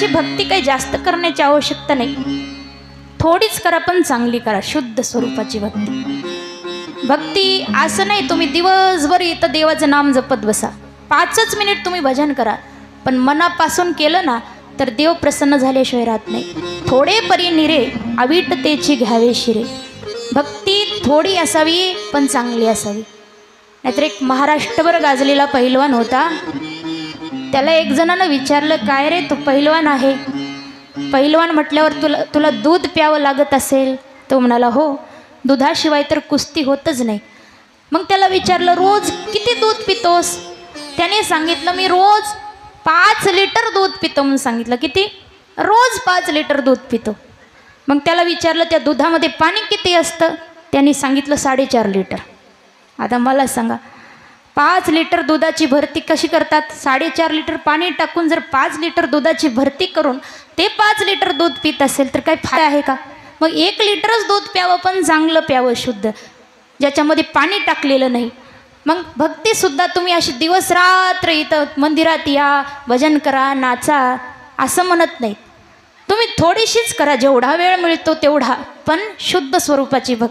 भक्ती काही जास्त करण्याची आवश्यकता नाही, थोडीच करा पण चांगली करा. शुद्ध स्वरूपाची भक्ती. भक्ती असं नाही तुम्ही दिवसभर इथं देवाचं नाम जपत बसा, 5च मिनिट तुम्ही भजन करा, पण मनापासून केलं ना तर देव प्रसन्न झाल्याशिवाय राहत नाही. थोडे परी निरे अविटतेची घ्यावे शिरे. भक्ती थोडी असावी पण चांगली असावी. नाहीतर एक महाराष्ट्रभर गाजलेला पैलवान होता, त्याला एक जणानं विचारलं, काय रे तू पैलवान आहे, पैलवान म्हटल्यावर तुला दूध प्यावं लागत असेल. तो म्हणाला, हो, दुधाशिवाय तर कुस्ती होतच नाही. मग त्याला विचारलं, रोज किती दूध पितोस? त्याने सांगितलं, मी रोज 5 लिटर दूध पितो म्हणून सांगितलं. किती? रोज 5 लिटर दूध पितो. मग त्याला विचारलं, त्या दुधामध्ये पाणी किती असतं? त्यांनी सांगितलं 4.5 लिटर. आता मला सांगा, 5 लिटर दुधाची भरती कशी करतात? 4.5 लिटर पाणी टाकून जर 5 लिटर दुधाची भरती करून ते 5 लिटर दूध पित असेल तर काही फायदा आहे का? मग 1 लिटरच दूध प्यावं, पण चांगलं प्यावं, शुद्ध, ज्याच्यामध्ये पाणी टाकलेलं नाही. मग भक्तीसुद्धा तुम्ही अशी दिवस रात्र इथं मंदिरात या, भजन करा, नाचा असं म्हणत नाही. तुम्ही थोडीशीच करा, जेवढा वेळ मिळतो तेवढा, पण शुद्ध स्वरूपाची भक्ती.